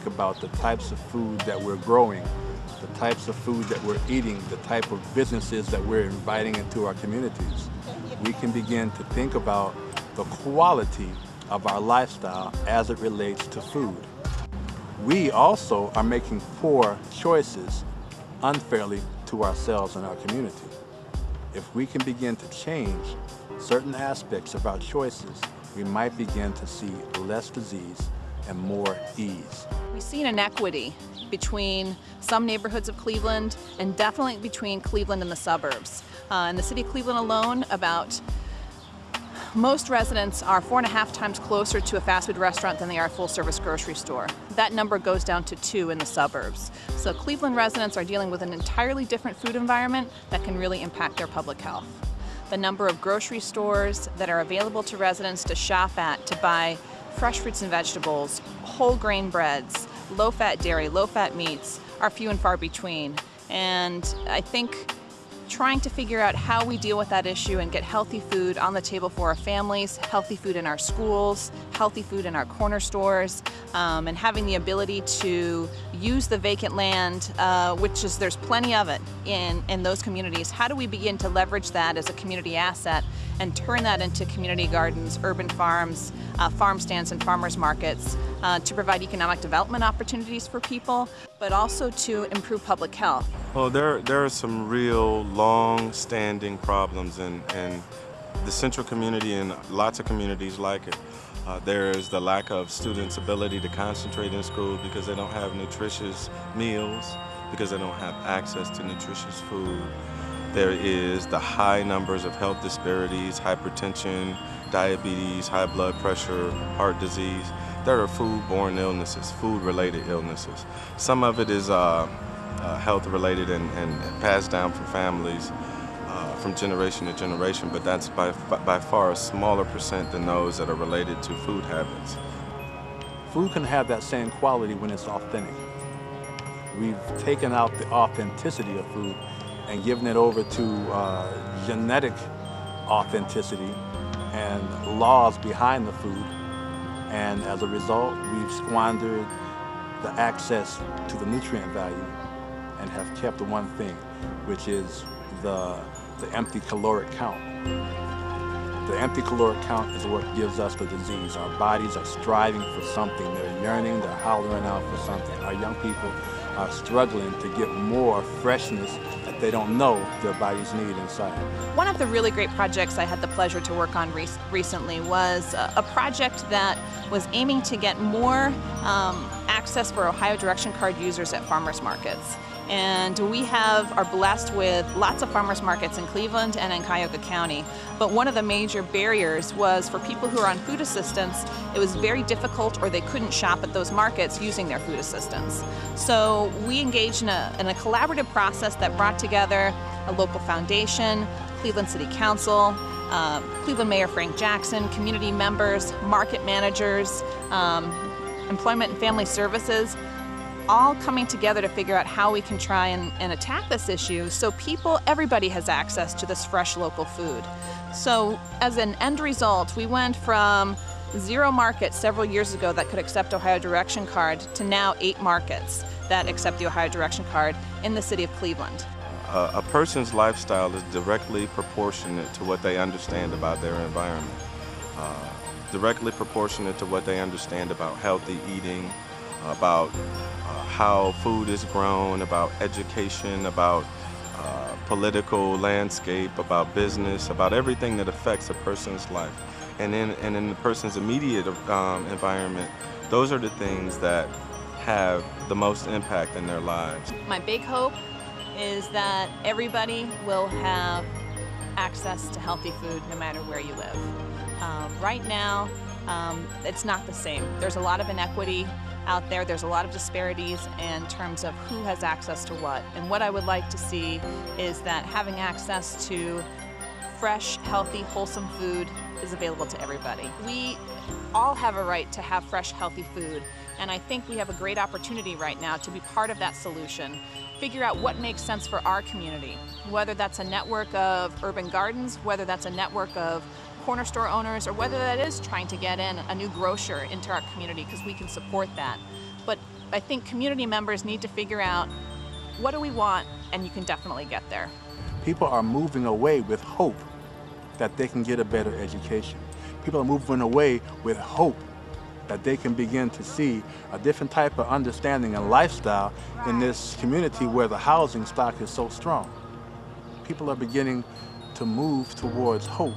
think about the types of food that we're growing, the types of food that we're eating, the type of businesses that we're inviting into our communities, we can begin to think about the quality of our lifestyle as it relates to food. We also are making poor choices unfairly to ourselves and our community. If we can begin to change certain aspects of our choices, we might begin to see less disease and more ease. We see an inequity between some neighborhoods of Cleveland and definitely between Cleveland and the suburbs. In the city of Cleveland alone, most residents are 4.5 times closer to a fast food restaurant than they are a full-service grocery store. That number goes down to 2 in the suburbs. So Cleveland residents are dealing with an entirely different food environment that can really impact their public health. The number of grocery stores that are available to residents to shop at to buy fresh fruits and vegetables, whole grain breads, low-fat dairy, low-fat meats are few and far between. And I think trying to figure out how we deal with that issue and get healthy food on the table for our families, healthy food in our schools, healthy food in our corner stores, and having the ability to use the vacant land, there's plenty of it in those communities. How do we begin to leverage that as a community asset and turn that into community gardens, urban farms, farm stands and farmers markets to provide economic development opportunities for people, but also to improve public health? Well, there are some real long-standing problems in the central community and lots of communities like it. There is the lack of students' ability to concentrate in school because they don't have nutritious meals, because they don't have access to nutritious food. There is the high numbers of health disparities, hypertension, diabetes, high blood pressure, heart disease. There are food-borne illnesses, food-related illnesses. Some of it is health-related and passed down from families from generation to generation, but that's by far a smaller percent than those that are related to food habits. Food can have that same quality when it's authentic. We've taken out the authenticity of food and given it over to genetic authenticity and laws behind the food. And as a result, we've squandered the access to the nutrient value and have kept the one thing, which is the empty caloric count. The empty caloric count is what gives us the disease. Our bodies are striving for something. They're yearning, they're hollering out for something. Our young people are struggling to get more freshness that they don't know their bodies need inside. One of the really great projects I had the pleasure to work on recently was a project that was aiming to get more access for Ohio Direction Card users at farmers markets. And we are blessed with lots of farmers markets in Cleveland and in Cuyahoga County. But one of the major barriers was for people who are on food assistance, it was very difficult or they couldn't shop at those markets using their food assistance. So we engaged in a collaborative process that brought together a local foundation, Cleveland City Council, Cleveland Mayor Frank Jackson, community members, market managers, Employment and Family Services, all coming together to figure out how we can try and attack this issue so everybody has access to this fresh local food. So as an end result, we went from 0 markets several years ago that could accept Ohio Direction Card to now 8 markets that accept the Ohio Direction Card in the city of Cleveland. A person's lifestyle is directly proportionate to what they understand about their environment, directly proportionate to what they understand about healthy eating, about how food is grown, about education, about political landscape, about business, about everything that affects a person's life. And in the person's immediate environment, those are the things that have the most impact in their lives. My big hope is that everybody will have access to healthy food no matter where you live. Right now, it's not the same. There's a lot of inequity out there. There's a lot of disparities in terms of who has access to what. And what I would like to see is that having access to fresh, healthy, wholesome food is available to everybody. We all have a right to have fresh, healthy food. And I think we have a great opportunity right now to be part of that solution. Figure out what makes sense for our community, whether that's a network of urban gardens, whether that's a network of corner store owners, or whether that is trying to get in a new grocer into our community, because we can support that. But I think community members need to figure out, what do we want, and you can definitely get there. People are moving away with hope that they can get a better education. People are moving away with hope that they can begin to see a different type of understanding and lifestyle in this community where the housing stock is so strong. People are beginning to move towards hope.